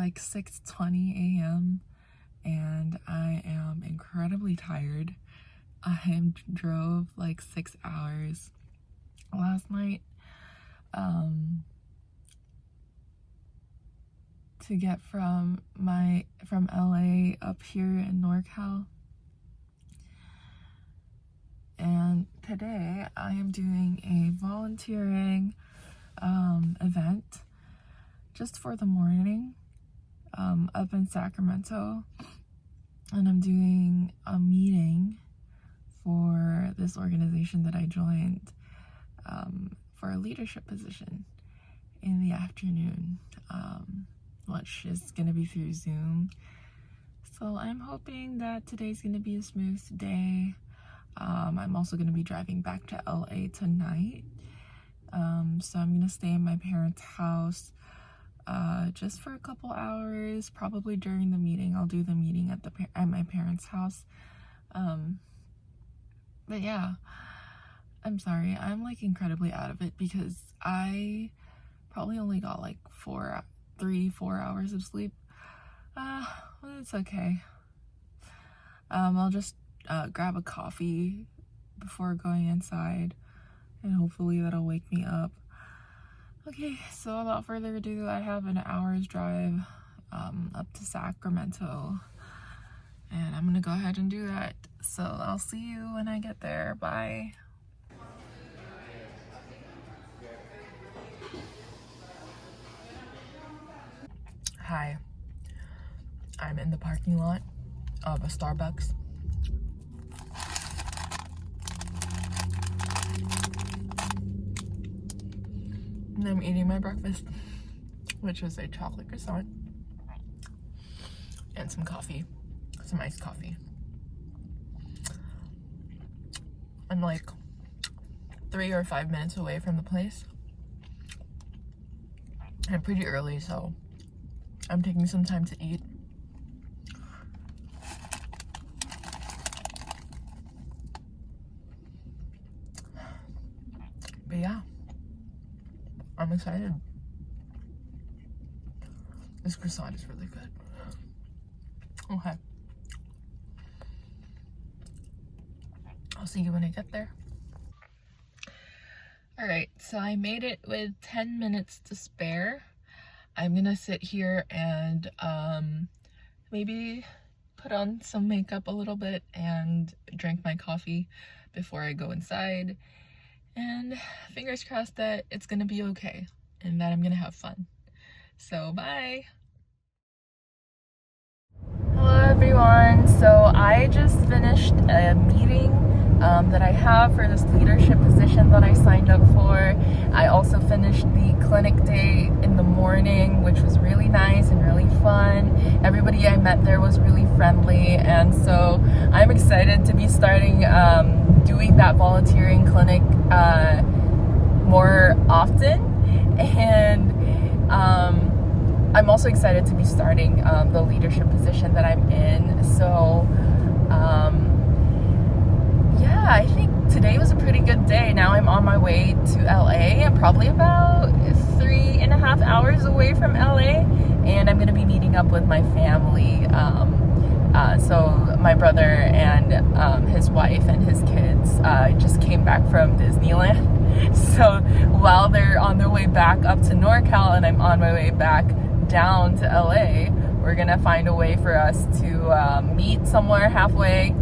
like 6:20 a.m. and I am incredibly tired. I drove like 6 hours last night to get from LA up here in NorCal. And today I am doing a volunteering event just for the morning up in Sacramento, and I'm doing a meeting for this organization that I joined for a leadership position in the afternoon, which is going to be through Zoom. So I'm hoping that today's going to be a smooth day. I'm also going to be driving back to LA tonight. So I'm going to stay in my parents' house just for a couple hours. Probably during the meeting. I'll do the meeting at my parents' house. But yeah, I'm sorry. I'm like incredibly out of it because I probably only got like 4 hours of sleep. Well, it's okay. I'll just grab a coffee before going inside, and hopefully that'll wake me up. Okay, so without further ado, I have an hour's drive up to Sacramento, and I'm gonna go ahead and do that. So I'll see you when I get there. Bye. Hi, I'm in the parking lot of a Starbucks. And I'm eating my breakfast, which is a chocolate croissant and some coffee, some iced coffee. I'm like 3 or 5 minutes away from the place. I'm pretty early, so I'm taking some time to eat. But yeah, I'm excited. This croissant is really good. Okay. I'll see you when I get there. Alright, so I made it with 10 minutes to spare. I'm gonna sit here and maybe put on some makeup a little bit and drink my coffee before I go inside. And fingers crossed that it's gonna be okay and that I'm gonna have fun. So bye. Hello everyone. So I just finished a meeting that I have for this leadership position that I signed up for. I also finished the clinic day in the morning, which was really nice and really fun. Everybody I met there was really friendly, and so I'm excited to be starting doing that volunteering clinic more often. And I'm also excited to be starting the leadership position that I'm in. So yeah, I think today was a pretty good day. Now I'm on my way to LA. I'm probably about 3.5 hours away from LA, and I'm going to be meeting up with my family. So my brother and his wife and his kids just came back from Disneyland. So while they're on their way back up to NorCal and I'm on my way back down to LA, we're going to find a way for us to meet somewhere halfway.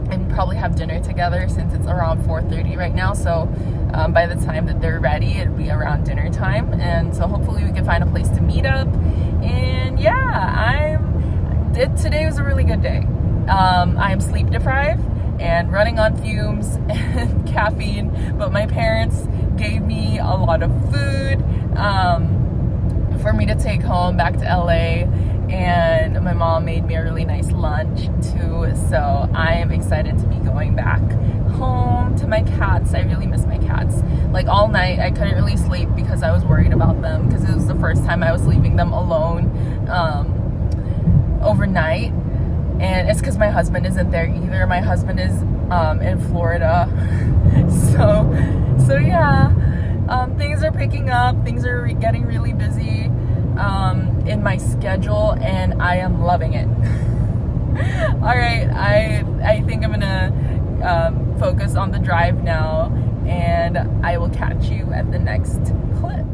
And probably have dinner together since it's around 4:30 right now. So by the time that they're ready, it'll be around dinner time. And so hopefully we can find a place to meet up. And yeah, today was a really good day. I am sleep deprived and running on fumes and caffeine, but my parents gave me a lot of food for me to take home back to LA. And my mom made me a really nice lunch too, so I am excited to be going back home to my cats. I really miss my cats. Like all night I couldn't really sleep because I was worried about them, because it was the first time I was leaving them alone overnight. And it's because my husband isn't there either. My husband is in Florida. so yeah, things are picking up, things are getting really busy. in my schedule, and I am loving it. All right, I think I'm gonna focus on the drive now, and I will catch you at the next clip.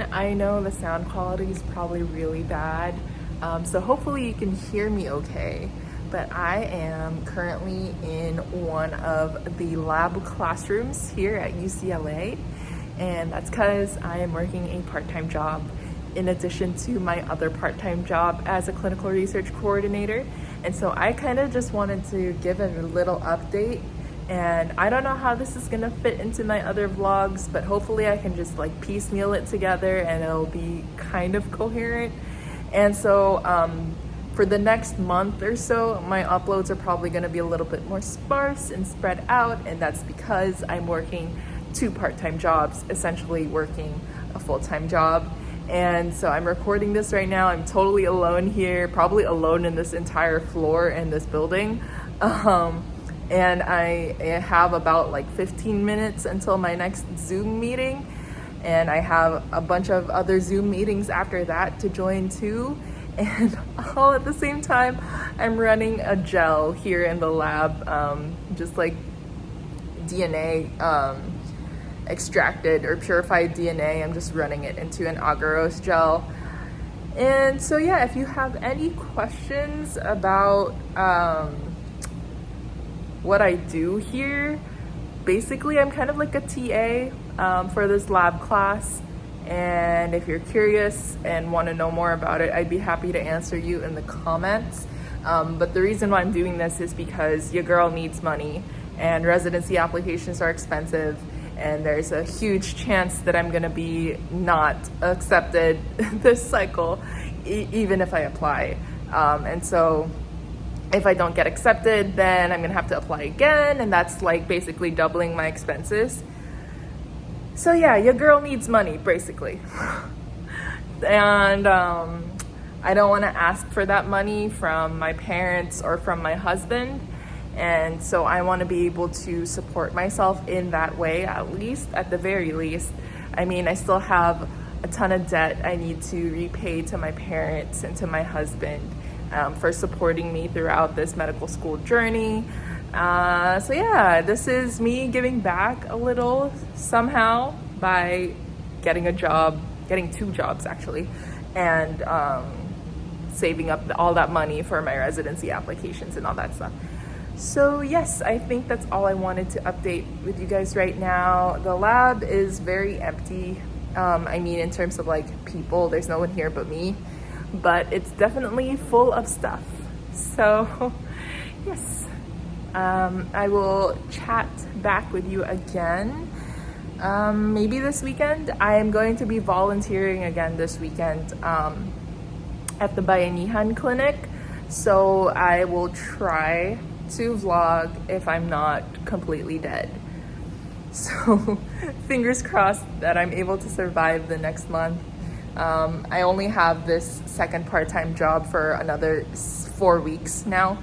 I know the sound quality is probably really bad, so hopefully you can hear me okay. But I am currently in one of the lab classrooms here at UCLA, and that's because I am working a part-time job in addition to my other part-time job as a clinical research coordinator. And so I kind of just wanted to give a little update. And I don't know how this is gonna fit into my other vlogs, but hopefully I can just like piecemeal it together and it'll be kind of coherent. And so for the next month or so, my uploads are probably gonna be a little bit more sparse and spread out, and that's because I'm working 2 part-time jobs, essentially working a full-time job. And so I'm recording this right now. I'm totally alone here, probably alone in this entire floor in this building. And I have about like 15 minutes until my next Zoom meeting. And I have a bunch of other Zoom meetings after that to join too. And all at the same time, I'm running a gel here in the lab, just like DNA, extracted or purified DNA. I'm just running it into an agarose gel. And so yeah, if you have any questions about what I do here, basically I'm kind of like a TA for this lab class, and if you're curious and want to know more about it, I'd be happy to answer you in the comments. But the reason why I'm doing this is because your girl needs money, and residency applications are expensive, and there's a huge chance that I'm gonna be not accepted this cycle, even if I apply. And so if I don't get accepted, then I'm gonna have to apply again, and that's like basically doubling my expenses. So yeah, your girl needs money, basically. And I don't wanna ask for that money from my parents or from my husband. And so I wanna be able to support myself in that way, at least, at the very least. I mean, I still have a ton of debt I need to repay to my parents and to my husband for supporting me throughout this medical school journey. So yeah, this is me giving back a little somehow by getting a job, getting 2 jobs actually, and saving up all that money for my residency applications and all that stuff. So yes, I think that's all I wanted to update with you guys right now. The lab is very empty. I mean, in terms of like people, there's no one here but me. But it's definitely full of stuff. So yes, I will chat back with you again. Maybe this weekend. I am going to be volunteering again this weekend at the Bayanihan Clinic. So I will try to vlog if I'm not completely dead. So fingers crossed that I'm able to survive the next month. I only have this second part-time job for another 4 weeks now,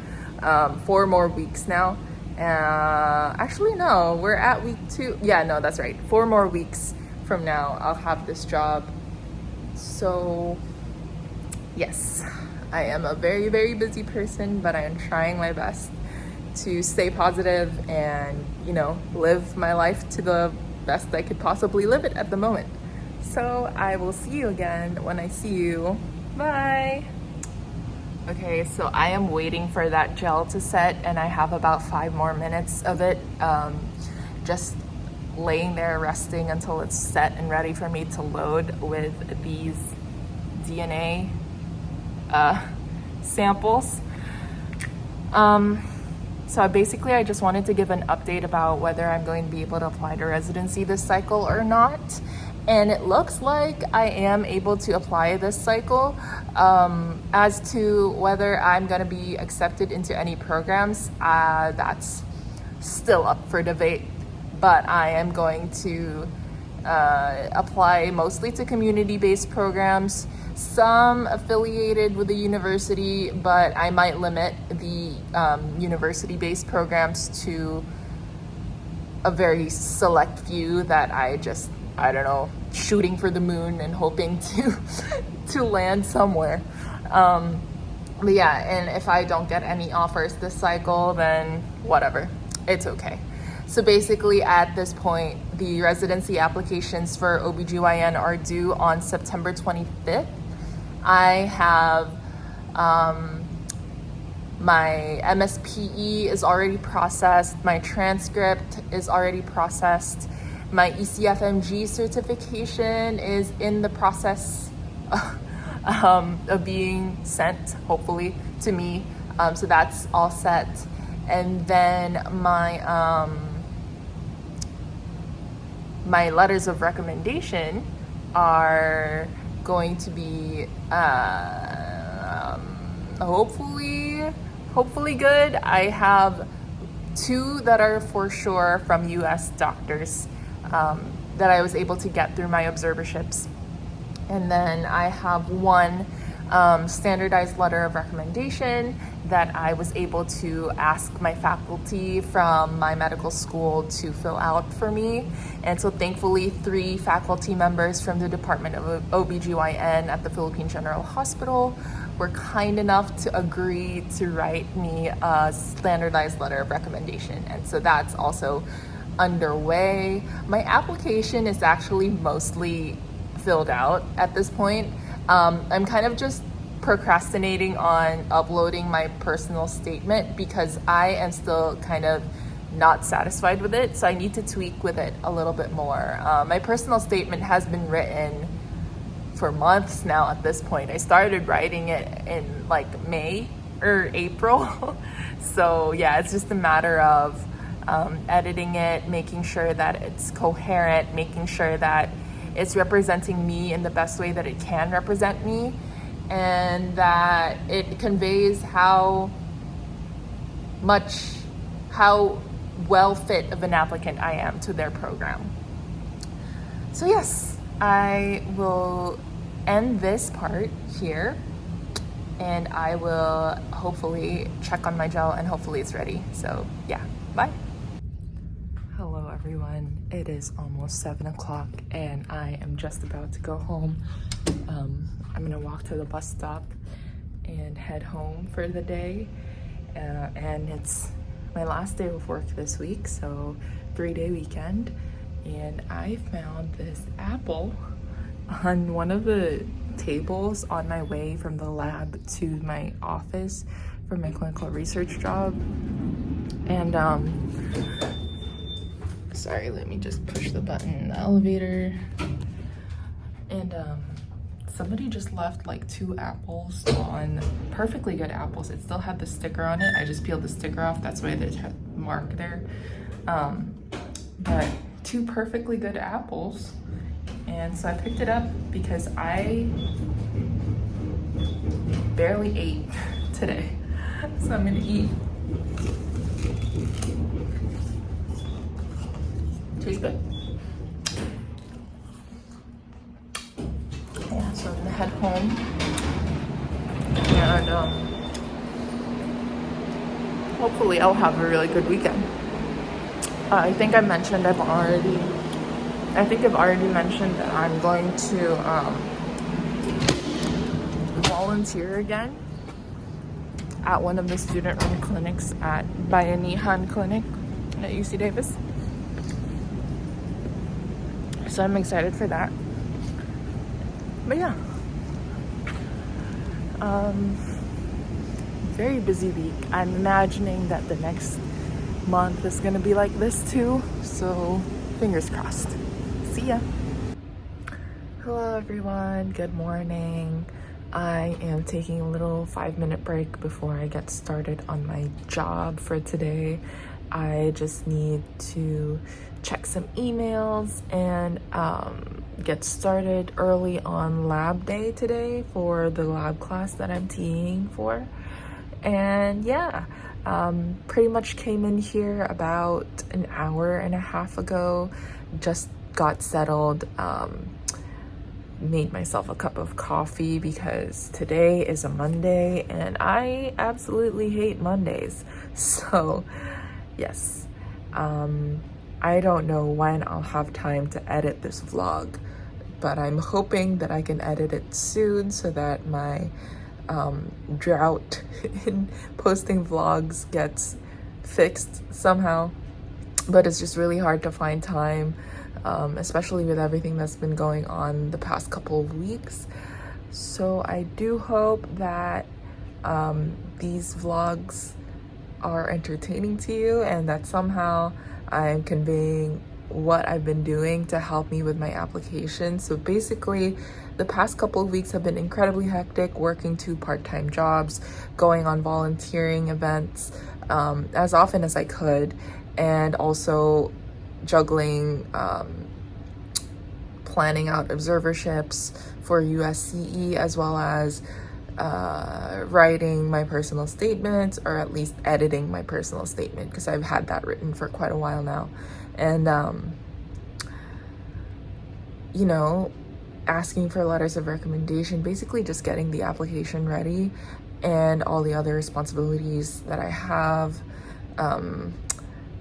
4 more weeks now. Actually, no, we're at week 2. Yeah, no, that's right. 4 more weeks from now, I'll have this job. So yes, I am a very, very busy person, but I am trying my best to stay positive and, you know, live my life to the best I could possibly live it at the moment. So I will see you again when I see you. Bye. Okay, so I am waiting for that gel to set, and I have about 5 more minutes of it. Just laying there resting until it's set and ready for me to load with these DNA samples. So I just wanted to give an update about whether I'm going to be able to apply to residency this cycle or not. And it looks like I am able to apply this cycle. As to whether I'm going to be accepted into any programs, that's still up for debate. But I am going to apply mostly to community-based programs, some affiliated with the university, but I might limit the university-based programs to a very select few that I don't know, shooting for the moon and hoping to land somewhere. But yeah, and if I don't get any offers this cycle, then whatever, it's okay. So basically at this point, the residency applications for OBGYN are due on September 25th. I have my MSPE is already processed, my transcript is already processed, my ECFMG certification is in the process of being sent, hopefully, to me. So that's all set. And then my letters of recommendation are going to be hopefully good. I have 2 that are for sure from US doctors that I was able to get through my observerships. And then I have 1 standardized letter of recommendation that I was able to ask my faculty from my medical school to fill out for me. And so thankfully 3 faculty members from the Department of OBGYN at the Philippine General Hospital were kind enough to agree to write me a standardized letter of recommendation. And so that's also underway. My application is actually mostly filled out at this point. I'm kind of just procrastinating on uploading my personal statement because I am still kind of not satisfied with it, so I need to tweak with it a little bit more. My personal statement has been written for months now at this point. I started writing it in like May or April. So yeah, it's just a matter of editing it, making sure that it's coherent, making sure that it's representing me in the best way that it can represent me, and that it conveys how well fit of an applicant I am to their program. So yes, I will end this part here, and I will hopefully check on my gel and hopefully it's ready. So yeah, bye. Hello everyone, it is almost 7 o'clock and I am just about to go home. I'm gonna walk to the bus stop and head home for the day. And it's my last day of work this week, so 3-day weekend. And I found this apple on one of the tables on my way from the lab to my office for my clinical research job. And sorry, let me just push the button in the elevator. And somebody just left like 2 apples on, perfectly good apples. It still had the sticker on it. I just peeled the sticker off. That's why there's a mark there. But 2 perfectly good apples. And so I picked it up because I barely ate today. So I'm gonna eat. Tastes good. Yeah, so I'm gonna head home. And hopefully I'll have a really good weekend. I think I've already mentioned that I'm going to volunteer again at one of the student run clinics at Bayanihan Clinic at UC Davis. So I'm excited for that. But yeah, very busy week. I'm imagining that the next month is gonna be like this too, so fingers crossed. See ya. Hello everyone, good morning. I am taking a little 5-minute break before I get started on my job for today. I just need to check some emails and get started early on lab day today for the lab class that I'm TAing for. And yeah, pretty much came in here about an hour and a half ago, just got settled, made myself a cup of coffee because today is a Monday and I absolutely hate Mondays. So yes, I don't know when I'll have time to edit this vlog, but I'm hoping that I can edit it soon so that my drought in posting vlogs gets fixed somehow. But it's just really hard to find time, especially with everything that's been going on the past couple of weeks. So I do hope that these vlogs are entertaining to you and that somehow I'm conveying what I've been doing to help me with my application. So basically, the past couple of weeks have been incredibly hectic, working 2 part-time jobs, going on volunteering events as often as I could, and also juggling planning out observerships for USCE, as well as writing my personal statement, or at least editing my personal statement, because I've had that written for quite a while now. And you know, asking for letters of recommendation, basically just getting the application ready, and all the other responsibilities that I have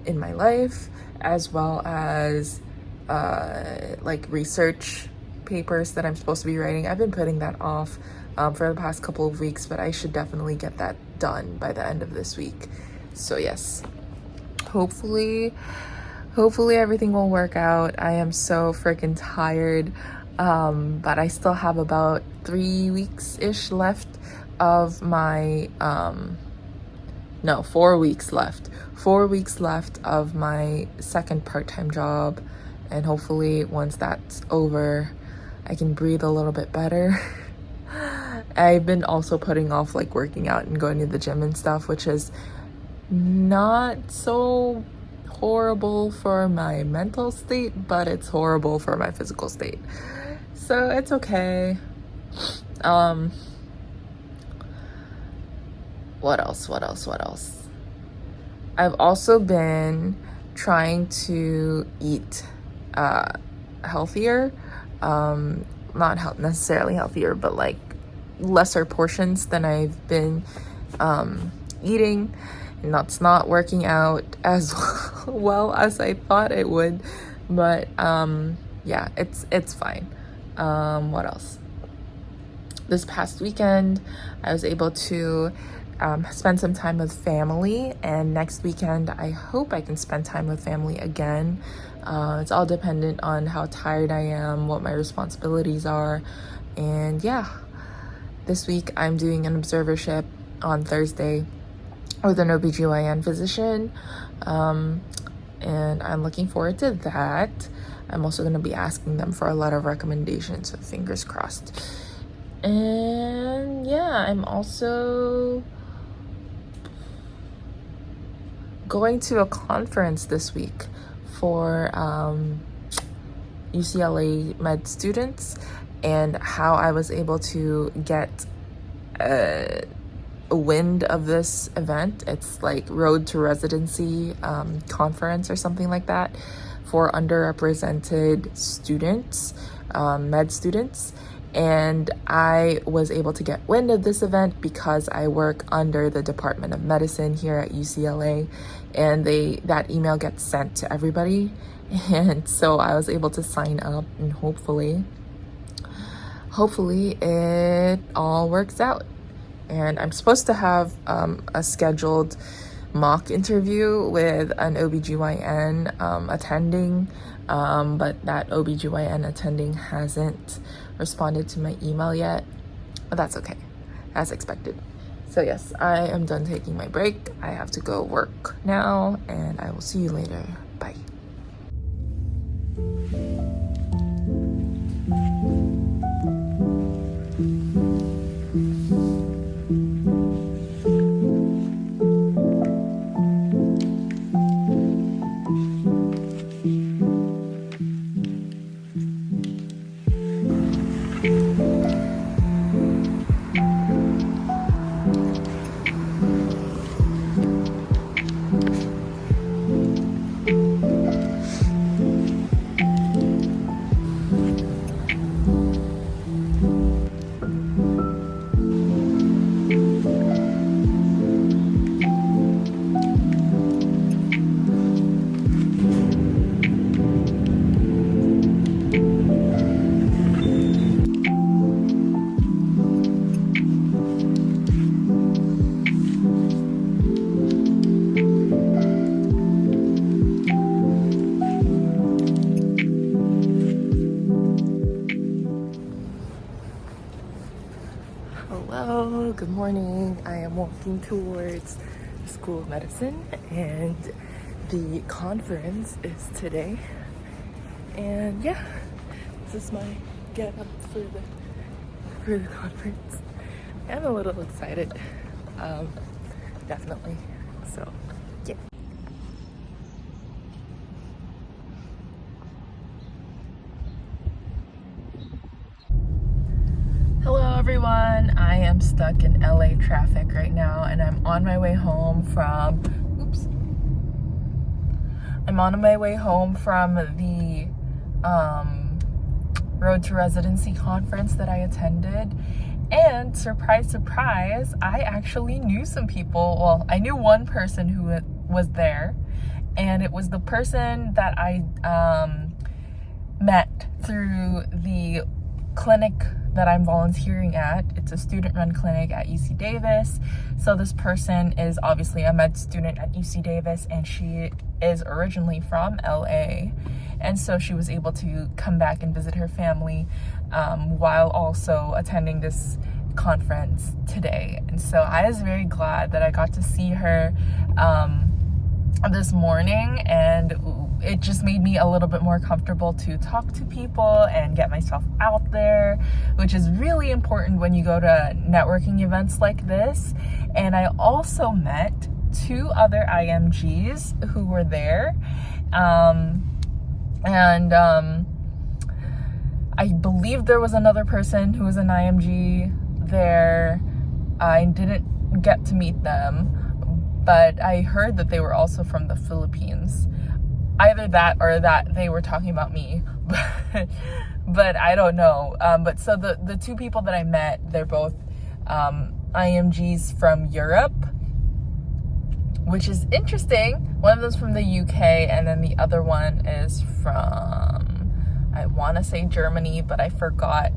in my life, as well as like research papers that I'm supposed to be writing. I've been putting that off for the past couple of weeks, but I should definitely get that done by the end of this week. So yes, hopefully everything will work out. I am so freaking tired, but I still have about 3 weeks-ish left of my 4 weeks left. 4 weeks left of my second part-time job, and hopefully once that's over, I can breathe a little bit better. I've been also putting off like working out and going to the gym and stuff, which is not so horrible for my mental state, but it's horrible for my physical state. So it's okay. What else? I've also been trying to eat healthier, not necessarily healthier, but like lesser portions than I've been eating, and that's not working out as well as I thought it would. But yeah, it's fine. What else? This past weekend, I was able to spend some time with family, and next weekend I hope I can spend time with family again. It's all dependent on how tired I am, what my responsibilities are, and yeah, this week I'm doing an observership on Thursday with an OBGYN physician, and I'm looking forward to that. I'm also going to be asking them for a letter of recommendation, so fingers crossed. And yeah, I'm also going to a conference this week for UCLA med students, and how I was able to get a wind of this event. It's like Road to Residency conference or something like that for underrepresented students, med students. And I was able to get wind of this event because I work under the Department of Medicine here at UCLA, and that email gets sent to everybody. And so I was able to sign up, and hopefully it all works out. and I'm supposed to have a scheduled mock interview with an OBGYN attending, but that OBGYN attending hasn't responded to my email yet. But that's okay, as expected. So yes, I am done taking my break. I have to go work now, and I will see you later. Bye. Hello, good morning. I am walking towards the School of Medicine, and the conference is today. And yeah, this is my get up for the conference. I'm a little excited, definitely. So yeah. Hello everyone, I am stuck in LA traffic right now, and I'm on my way home from, the Road to Residency conference that I attended. And surprise, surprise, I actually knew some people. Well, I knew one person who was there, and it was the person that I met through the clinic that I'm volunteering at. It's a student-run clinic at UC Davis. So this person is obviously a med student at UC Davis, and she is originally from LA. And so she was able to come back and visit her family while also attending this conference today. And so I was very glad that I got to see her this morning, and it just made me a little bit more comfortable to talk to people and get myself out there, which is really important when you go to networking events like this. And I also met 2 other IMGs who were there. I believe there was another person who was an IMG there. I didn't get to meet them, but I heard that they were also from the Philippines. Either that or that they were talking about me, but I don't know. But so the 2 people that I met, they're both IMGs from Europe, which is interesting. One of them's from the UK, and then the other one is from, I want to say Germany, but I forgot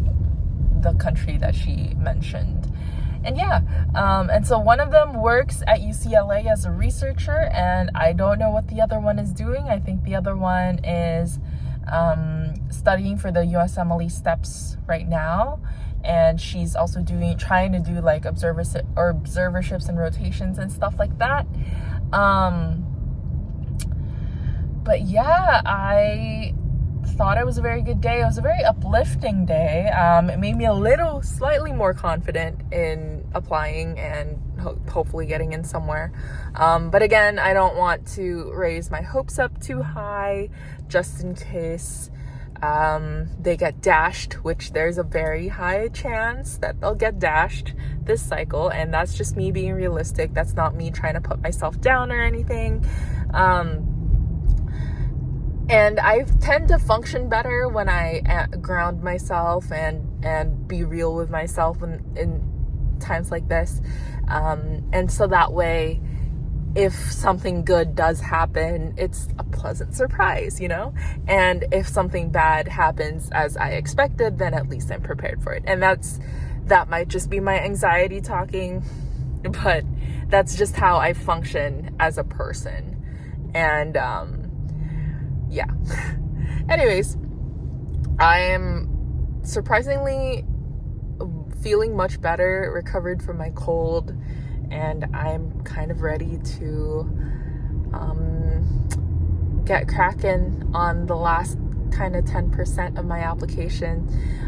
the country that she mentioned. And yeah, and so one of them works at UCLA as a researcher, and I don't know what the other one is doing. I think the other one is studying for the USMLE steps right now, and she's also trying to do like observerships and rotations and stuff like that. But yeah, I thought it was a very good day. It was a very uplifting day. It made me slightly more confident in applying and hopefully getting in somewhere. But again, I don't want to raise my hopes up too high just in case they get dashed, which there's a very high chance that they'll get dashed this cycle, and that's just me being realistic. That's not me trying to put myself down or anything. And I tend to function better when I ground myself and be real with myself in times like this. And so that way, if something good does happen, it's a pleasant surprise, you know? And if something bad happens as I expected, then at least I'm prepared for it. And that's that might just be my anxiety talking, but that's just how I function as a person. And yeah. Anyways, I am surprisingly feeling much better, recovered from my cold, and I'm kind of ready to get cracking on the last kind of 10% of my application.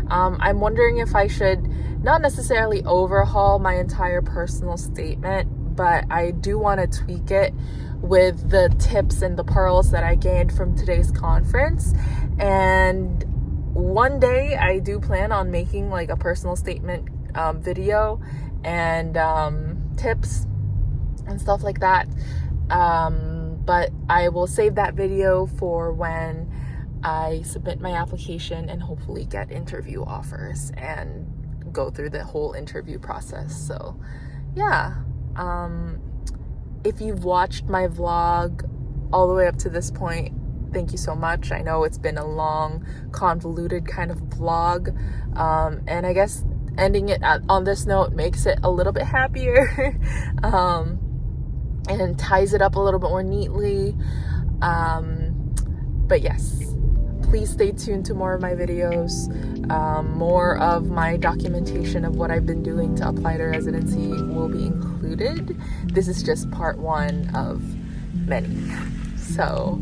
I'm wondering if I should not necessarily overhaul my entire personal statement, but I do want to tweak it with the tips and the pearls that I gained from today's conference. And one day I do plan on making like a personal statement video and tips and stuff like that. But I will save that video for when I submit my application and hopefully get interview offers and go through the whole interview process. So yeah, if you've watched my vlog all the way up to this point, thank you so much. I know it's been a long, convoluted kind of vlog, and I guess ending it on this note makes it a little bit happier and ties it up a little bit more neatly. But yes, please stay tuned to more of my videos. More of my documentation of what I've been doing to apply to residency will be included. This is just part one of many. So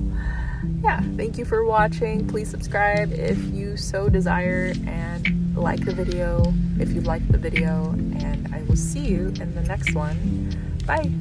yeah, thank you for watching. Please subscribe if you so desire, and like the video if you liked the video, and I will see you in the next one. Bye.